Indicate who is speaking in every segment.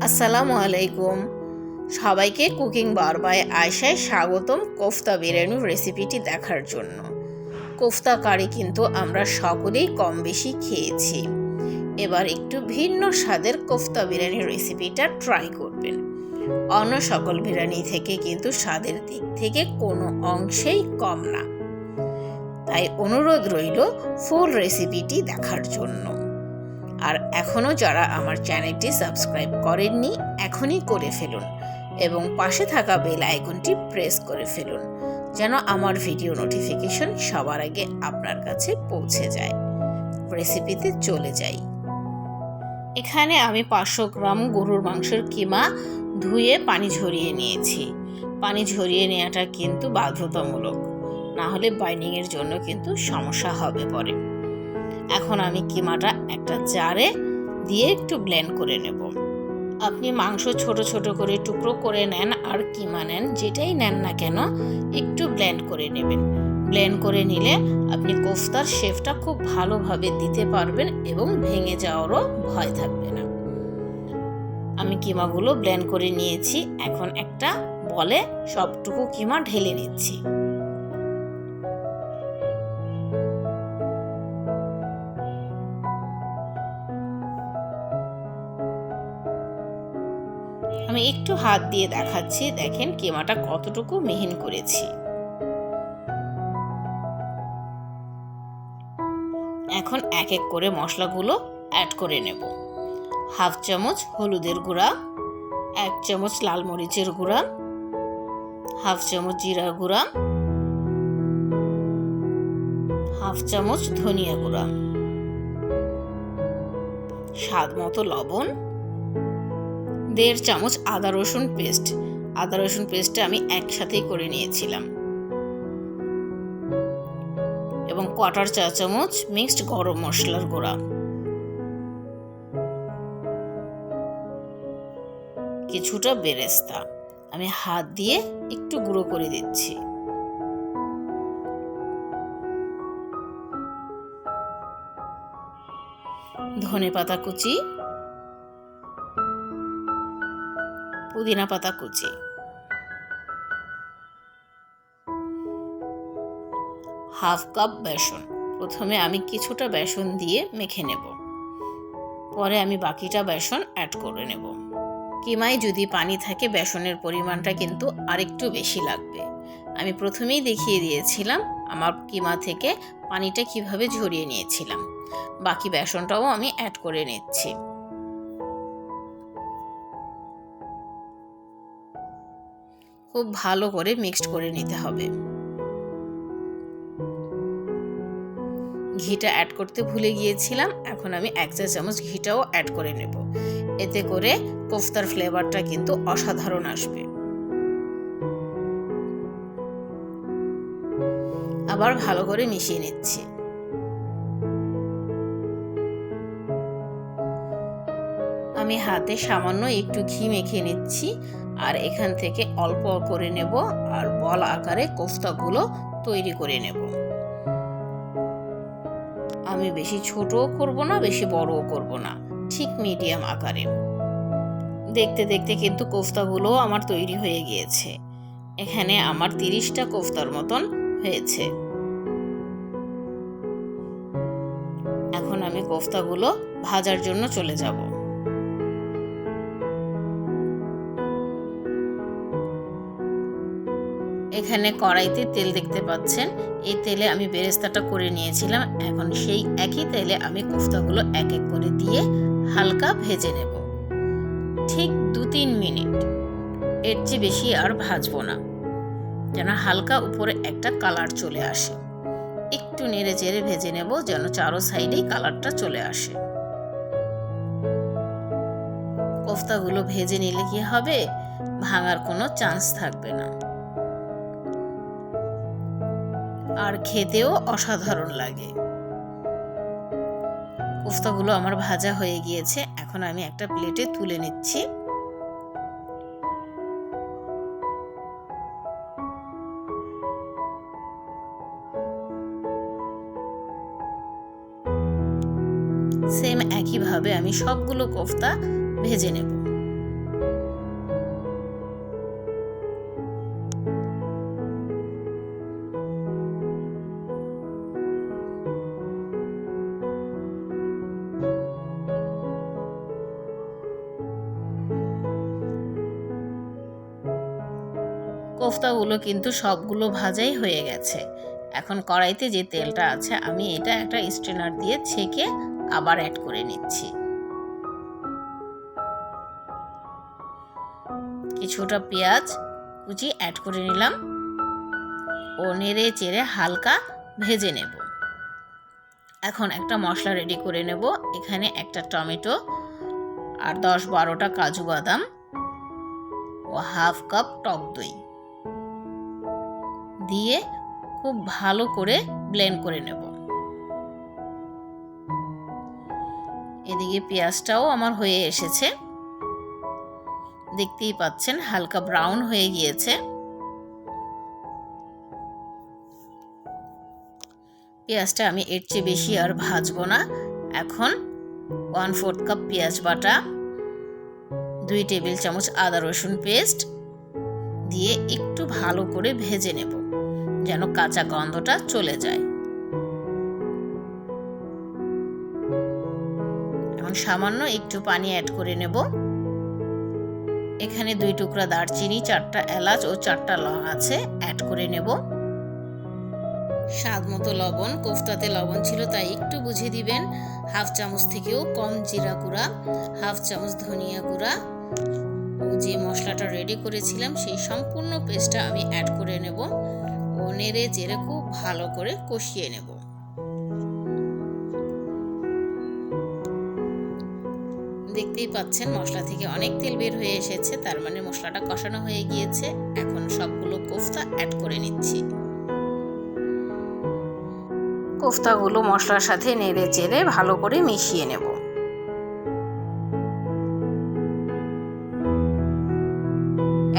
Speaker 1: আসসালামু আলাইকুম। সবাইকে কুকিং বার বাই আয়েশায় স্বাগতম কোফতা বিরিয়ানির রেসিপিটি দেখার জন্য। কোফতা কারি কিন্তু আমরা সকলেই কম বেশি খেয়েছি। এবার একটু ভিন্ন স্বাদের কোফতা বিরিয়ানির রেসিপিটা ট্রাই করবেন। অন্য সকল বিরিয়ানি থেকে কিন্তু স্বাদের দিক থেকে কোনো অংশেই কম না। তাই অনুরোধ রইল ফুল রেসিপিটি দেখার জন্য। আর এখনও যারা আমার চ্যানেলটি সাবস্ক্রাইব করেননি এখনই করে ফেলুন এবং পাশে থাকা বেল আইকনটি প্রেস করে ফেলুন যেন আমার ভিডিও নোটিফিকেশন সবার আগে আপনার কাছে পৌঁছে যায়। রেসিপিতে চলে যাই। এখানে আমি 500 গ্রাম গরুর মাংসের কিমা ধুয়ে পানি ঝরিয়ে নিয়েছি। পানি ঝরিয়ে নেওয়াটা কিন্তু বাধ্যতামূলক, না হলে বাইন্ডিংয়ের জন্য কিন্তু সমস্যা হবে পরে। এখন আমি কিমাটা একটা জারে দিয়ে একটু ব্লেন্ড করে নেব। আপনি মাংস ছোট ছোট করে টুকরো করে নেন আর কিমা নেন, যেটাই নেন না কেন একটু ব্লেন্ড করে নেবেন। ব্লেন্ড করে নিলে আপনি কোফতার শেপটা খুব ভালোভাবে দিতে পারবেন এবং ভেঙে যাওয়ারও ভয় থাকবে না। আমি কিমাগুলো ব্লেন্ড করে নিয়েছি। এখন একটা বলে সবটুকু কিমা ঢেলে নিচ্ছি। আমি একটু হাত দিয়ে দেখাচ্ছি, দেখেন কিমাটা কতটুকু মিহিন করেছি। এখন এক এক করে মশলাগুলো অ্যাড করে নেব। হাফ চামচ হলুদের গুঁড়া, 1 চামচ লাল মরিচের গুঁড়া, হাফ চামচ জিরার গুঁড়া, হাফ চামচ ধনিয়া গুঁড়া, স্বাদ মতো লবণ, 1.5 চামচ আদা রসুন পেস্ট। আদা রসুন পেস্টটা আমি একসাথেই করে নিয়েছিলাম এবং 1/4 চা চামচ মিক্সড গরম মশলার গুঁড়া, কিছুটা বেরেস্তা। আমি হাত দিয়ে একটু গুঁড়ো করে দিচ্ছি। ধনেপাতা কুচি, পুদিনা পাতা কুচি, হাফ কাপ বেসন। প্রথমে আমি কিছুটা বেসন দিয়ে মেখে নেব, পরে আমি বাকিটা বেসন অ্যাড করে নেব। কিমায় যদি পানি থাকে বেসনের পরিমাণটা কিন্তু আরেকটু বেশি লাগবে। আমি প্রথমেই দেখিয়ে দিয়েছিলাম আমার কিমা থেকে পানিটা কিভাবে ঝরিয়ে নিয়েছিলাম। বাকি বেসনটাও আমি অ্যাড করে নিচ্ছি। খুব ভালো করে মিক্সড করে নিতে হবে। ঘিটা অ্যাড করতে ভুলে গিয়েছিলাম, এখন আমি 1 চা চামচ ঘিটাও অ্যাড করে নেব। এতে করে কোফতার ফ্লেভারটা কিন্তু অসাধারণ আসবে। আবার ভালো করে মিশিয়ে নিচ্ছি। আমি হাতে সামান্য একটু ঘি মেখে নিচ্ছি আর এখান থেকে অল্প করে নেব আর বল আকারে কোফতাগুলো তৈরি করে নেব। আমি বেশি ছোটও করব না, বেশি বড়ও করব না, ঠিক মিডিয়াম আকারে। দেখতে দেখতে কিন্তু কোফতাগুলো আমার তৈরি হয়ে গিয়েছে। এখানে আমার 30টা কোফতার মতন হয়েছে। এখন আমি কোফতাগুলো ভাজার জন্য চলে যাব। এখানে কড়াইতে তেল দেখতে পাচ্ছেন, এই তেলে আমি বেরেস্তাটা করে নিয়েছিলাম। এখন সেই একই তেলে আমি কোফতাগুলো এক এক করে দিয়ে হালকা ভেজে নেব, ঠিক 2-3 মিনিট। এর চেয়ে বেশি আর ভাজবো না, যেন হালকা উপরে একটা কালার চলে আসে। একটু নেড়ে চেড়ে ভেজে নেব যেন চারো সাইডেই কালারটা চলে আসে। কোফতাগুলো ভেজে নিলে কি হবে, ভাঙার কোনো চান্স থাকবে না আর খেতেও অসাধারণ লাগে। কোফতাগুলো আমার ভাজা হয়ে গিয়েছে। এখন আমি একটা প্লেটে তুলে নিচ্ছি। সেম একইভাবে আমি সবগুলো কোফতা ভেজে নেব। কোফতাগুলো কিন্তু সবগুলো ভাজাই হয়ে গেছে। এখন কড়াইতে যে তেলটা আছে আমি এটা একটা স্ট্রেনার দিয়ে ছেঁকে আবার অ্যাড করে নিচ্ছি। কিছুটা পেঁয়াজ কুচি অ্যাড করে নিলাম ও নেড়ে চেড়ে হালকা ভেজে নেব। এখন একটা মশলা রেডি করে নেব। এখানে একটা টমেটো আর 10-12টা কাজু বাদাম ও হাফ কাপ টক দই দিয়ে খুব ভালো করে ব্লেন্ড করে নেব। এদিকে পেঁয়াজটাও আমার হয়ে এসেছে, দেখতেই পাচ্ছেন হালকা ব্রাউন হয়ে গিয়েছে। পেঁয়াজটা আমি এর চেয়ে বেশি আর ভাজবো না। এখন 1/4 কাপ পেঁয়াজ বাটা, 2 টেবিল চামচ আদা রসুন পেস্ট দিয়ে একটু ভালো করে ভেজে নেব যেন কাঁচা গন্ধটা চলে যায়। এখন সামান্য একটু পানি অ্যাড করে নেব। এখানে 2 টুকরা দারচিনি, 4টা এলাচ ও 4টা লং আছে, অ্যাড করে নেব। স্বাদ মতো লবণ, কোফতাতে লবণ ছিল তাই একটু বুঝে দিবেন। হাফ চামচ থেকেও কম জিরা গুঁড়া, হাফ চামচ ধনিয়া গুঁড়া ও যে মশলাটা রেডি করেছিলাম সেই সম্পূর্ণ পেস্টটা আমি অ্যাড করে নেব ও নেড়ে চেড়ে খুব ভালো করে কষিয়ে নেব। দেখতেই পাচ্ছেন মশলা থেকে অনেক তেল বের হয়ে এসেছে, তার মানে মশলাটা কষানো হয়ে গিয়েছে। এখন সবগুলো কোফতা অ্যাড করে নিচ্ছি। কোফতাগুলো মশলার সাথে নেড়ে চেড়ে ভালো করে মিশিয়ে নেব।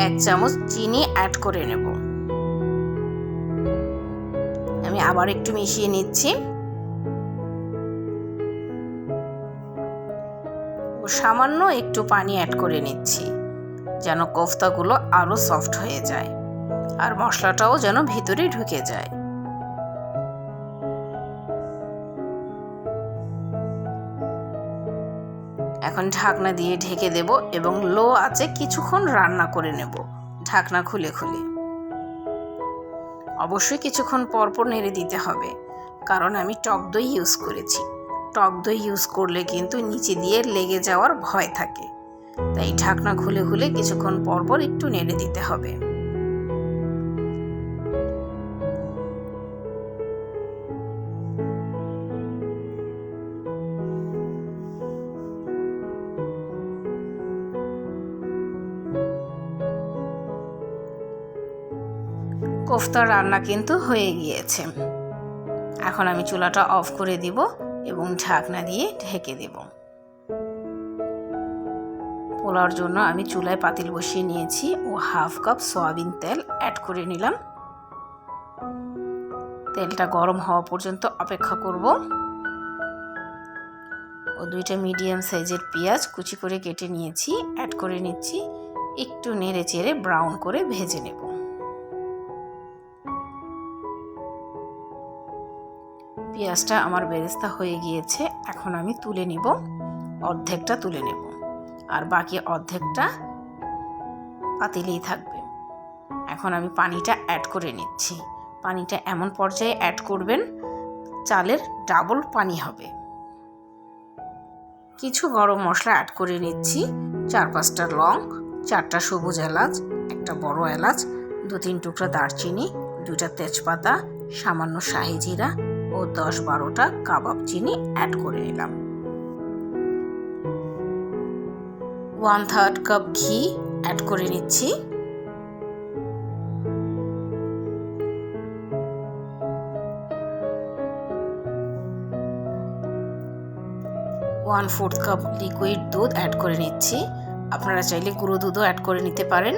Speaker 1: এক চামচ চিনি অ্যাড করে নেব। আমি আবার একটু মিশিয়ে নিচ্ছি ও সামান্য একটু পানি অ্যাড করে নিচ্ছি যেন কোফতাগুলো আরো সফট হয়ে যায় আর মশলাটাও যেন ভিতরে ঢুকে যায়। এখন ঢাকনা দিয়ে ঢেকে দেব এবং লো আঁচে কিছুক্ষণ রান্না করে নেব ঢাকনা খুলে খুলে। অবশ্যই কিছুক্ষণ পর পর নেড়ে দিতে হবে কারণ আমি টক দই ইউজ করেছি। টক দই ইউজ করলে কিন্তু নিচে দিয়ে লেগে যাওয়ার ভয় থাকে, তাই ঢাকনা খুলে খুলে কিছুক্ষণ পর পর একটু নেড়ে দিতে হবে। কোফতা রান্না কিন্তু হয়ে গিয়েছে। এখন আমি চুলাটা অফ করে দিব এবং ঢাকনা দিয়ে ঢেকে দেব। পোলাওর জন্য আমি চুলায় পাতিল বসিয়ে নিয়েছি ও হাফ কাপ সয়াবিন তেল অ্যাড করে নিলাম। তেলটা গরম হওয়া পর্যন্ত অপেক্ষা করব ও 2টা মিডিয়াম সাইজের পেঁয়াজ কুচি করে কেটে নিয়েছি, অ্যাড করে নিচ্ছি। একটু নেড়ে চেড়ে ব্রাউন করে ভেজে নেব। পেঁয়াজটা আমার বেরেস্তা হয়ে গিয়েছে, এখন আমি তুলে নিব। অর্ধেকটা তুলে নেব আর বাকি অর্ধেকটা পাতিলেই থাকবে। এখন আমি পানিটা অ্যাড করে নিচ্ছি। পানিটা এমন পর্যায়ে অ্যাড করবেন চালের ডাবল পানি হবে। কিছু গরম মশলা অ্যাড করে নিচ্ছি। 4-5টা লং, 4টা সবুজ এলাচ, একটা বড় এলাচ, 2-3 টুকরা দারচিনি, 2টা তেজপাতা, সামান্য শাহি জিরা ও 10-12টা কাবাব চিনি অ্যাড করে নিলাম। 1/3 কাপ ঘি অ্যাড করে নিচ্ছি। 1/4 কাপ লিকুইড দুধ অ্যাড করে নিচ্ছি। আপনারা চাইলে গুঁড়ো দুধও অ্যাড করে নিতে পারেন।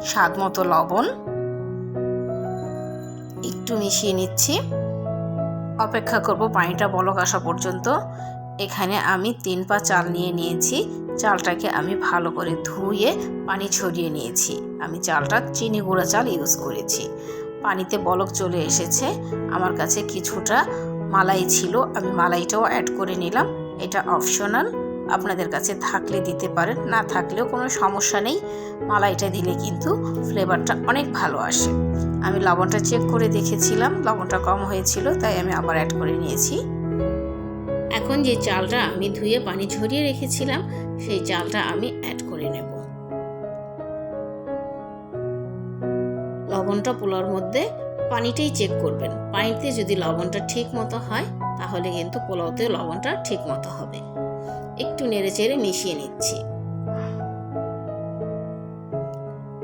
Speaker 1: স্বাদ মতো লবণ, একটু মিশিয়ে নিচ্ছি। অপেক্ষা করব পানিটা বলক আসা পর্যন্ত। এখানে আমি 3 পা চাল নিয়ে নিয়েছি। চালটাকে আমি ভালো করে ধুয়ে পানি ছড়িয়ে নিয়েছি। আমি চালটা চিনি গুঁড়া চাল ইউজ করেছি। পানিতে বলক চলে এসেছে। আমার কাছে কিছুটা মালাই ছিল, আমি মালাইটাও অ্যাড করে নিলাম। এটা অপশনাল, আপনাদের কাছে থাকলে দিতে পারেন, না থাকলেও কোনো সমস্যা নেই। মালাইটা দিলে কিন্তু ফ্লেভারটা অনেক ভালো আসে। আমি লবণটা চেক করে দেখেছিলাম, লবণটা কম হয়েছিল, তাই আমি আবার অ্যাড করে নিয়েছি। এখন যে চালটা আমি ধুয়ে পানি ঝরিয়ে রেখেছিলাম সেই চালটা আমি অ্যাড করে নেব। লবণটা পোলাওর মধ্যে পানিটাই চেক করবেন। পানিতে যদি লবণটা ঠিক মতো হয় তাহলে কিন্তু পোলাওতে লবণটা ঠিক মতো হবে। একটু নেড়েচেড়ে মিশিয়ে নিচ্ছি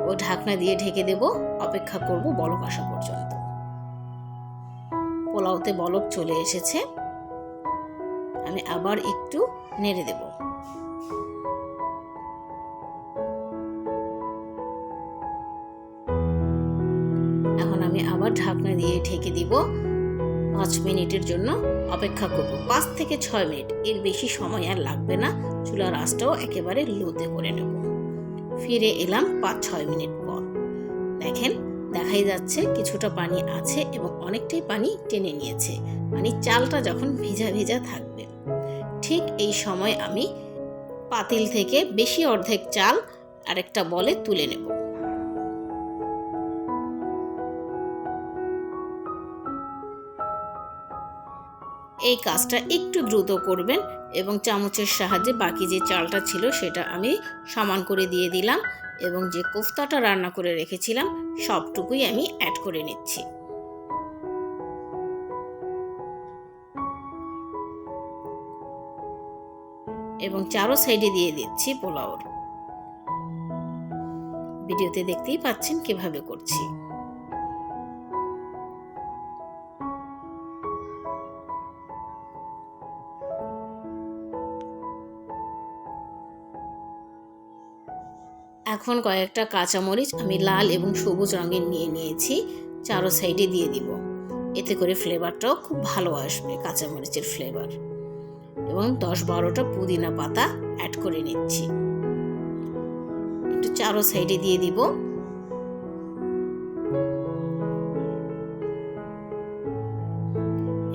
Speaker 1: ও ঢাকনা দিয়ে ঢেকে দেব। অপেক্ষা করব বলক আসা পর্যন্ত। পোলাওতে বলক চলে এসেছে, আমি আবার একটু নেড়ে দেব। এখন আমি আবার ঢাকনা দিয়ে ঢেকে দিব। 5 মিনিটের জন্য অপেক্ষা করব। 5 থেকে 6 মিনিট, এর বেশি সময় আর লাগবে না। চুলার আঁচটাও একেবারে লোতে করে নেব। ফিরে এলাম 5-6 মিনিট পর। দেখেন, দেখাই যাচ্ছে কিছুটা পানি আছে এবং অনেকটাই পানি টেনে নিয়েছে, মানে চালটা যখন ভিজা ভিজা থাকবে। ঠিক এই সময় আমি পাতিল থেকে বেশি অর্ধেক চাল আরেকটা বলে তুলে নেব। এই কাজটা একটু দ্রুত করবেন এবং চামচের সাহায্যে বাকি যে চালটা ছিল সেটা আমি সমান করে দিয়ে দিলাম এবং যে কোফতাটা রান্না করে রেখেছিলাম সবটুকুই আমি অ্যাড করে নিচ্ছি। এবং চারো সাইডে দিয়ে দিচ্ছি পোলাওর। ভিডিওতে দেখতেই পাচ্ছেন কিভাবে করছি। এখন কয়েকটা কাঁচামরিচ আমি লাল এবং সবুজ রঙের নিয়ে নিয়েছি, চারো সাইডে দিয়ে দিব। এতে করে ফ্লেভারটাও খুব ভালো আসবে, কাঁচামরিচের ফ্লেভার। এবং 10-12টা পুদিনা পাতা অ্যাড করে নিচ্ছি, একটু চারো সাইডে দিয়ে দিব।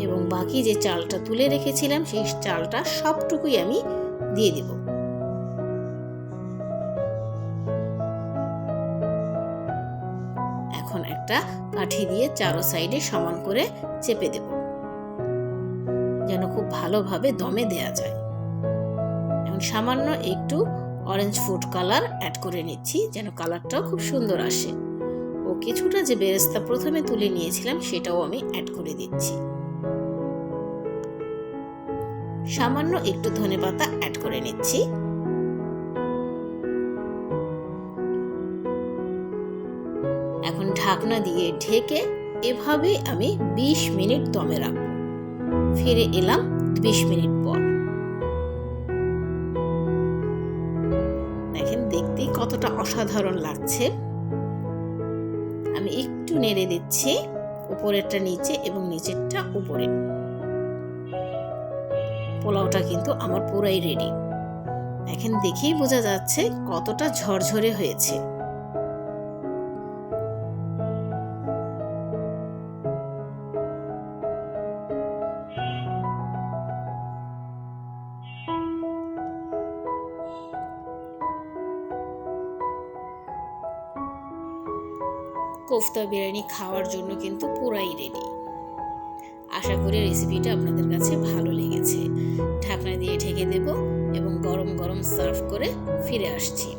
Speaker 1: এবং বাকি যে চালটা তুলে রেখেছিলাম সেই চালটা সবটুকুই আমি দিয়ে দিব। এখন একটা কাঠি দিয়ে চারো সাইডে সমান করে চেপে দেব, যেন খুব ভালোভাবে দমে দেয়া যায়। এখন সামান্য একটু অরেঞ্জ ফুড কালার অ্যাড করে নিচ্ছি, যেন কালারটাও খুব সুন্দর আসে। ও কিছুটা যে বেরেস্তা প্রথমে তুলে নিয়েছিলাম সেটাও আমি অ্যাড করে দিচ্ছি। সামান্য একটু ধনেপাতা অ্যাড করে নিচ্ছি। এখন ঢাকনা দিয়ে ঢেকে এভাবে আমি 20 মিনিট দমে রাখবো। ফিরে এলাম 20 মিনিট পর। দেখেন, দেখতেই কতটা অসাধারণ লাগছে। আমি একটু নেড়ে দিচ্ছি, উপরেরটা নিচে এবং নিচেরটা উপরে। পোলাওটা কিন্তু আমার পুরাই রেডি। দেখেন, দেখেই বোঝা যাচ্ছে কতটা ঝরঝরে হয়েছে। কোফতা বিরিয়ানি খাওয়ার জন্য কিন্তু পুরাই রেডি। আশা করি রেসিপিটা আপনাদের কাছে ভালো লেগেছে। ঢাকনা দিয়ে ঢেকে দেব এবং গরম গরম সার্ভ করে ফিরে আসছি।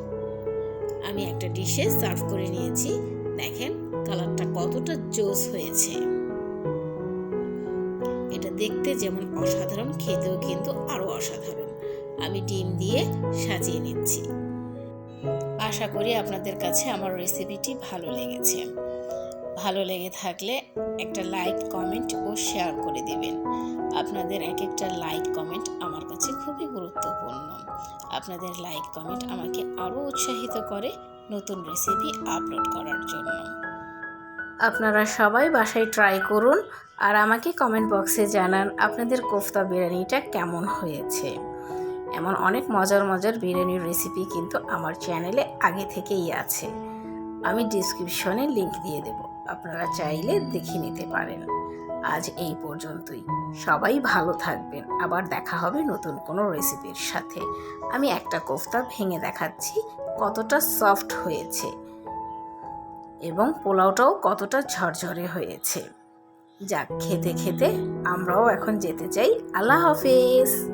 Speaker 1: আমি একটা ডিশে সার্ভ করে নিয়েছি। দেখেন কালারটা কতটা জোস হয়েছে। এটা দেখতে যেমন অসাধারণ, খেতেও কিন্তু আরো অসাধারণ। আমি ডিম দিয়ে সাজিয়ে নিচ্ছি। আশা করি আপনাদের কাছে আমার রেসিপিটি ভালো লেগেছে। ভালো লেগে থাকলে একটা লাইক, কমেন্ট ও শেয়ার করে দিবেন। আপনাদের এক একটা লাইক কমেন্ট আমার কাছে খুবই গুরুত্বপূর্ণ। আপনাদের লাইক কমেন্ট আমাকে আরও উৎসাহিত করে নতুন রেসিপি আপলোড করার জন্য। আপনারা সবাই বাসায় ট্রাই করুন আর আমাকে কমেন্ট বক্সে জানান আপনাদের কোফতা বিরিয়ানিটা কেমন হয়েছে। এমন অনেক মজার মজার বিরিয়ানির রেসিপি কিন্তু আমার চ্যানেলে আগে থেকেই আছে। আমি ডিসক্রিপশনে লিংক দিয়ে দেব। আপনারা চাইলে দেখে নিতে পারেন। আজ এই পর্যন্তই। সবাই ভালো থাকবেন। আবার দেখা হবে নতুন কোনো রেসিপির সাথে। আমি একটা কোফতা ভেঙে দেখাচ্ছি কতটা সফট হয়েছে এবং পোলাওটাও কতটা ঝরঝরে হয়েছে। যাক, খেতে খেতে আমরাও এখন যেতে চাই। আল্লাহ হাফেজ।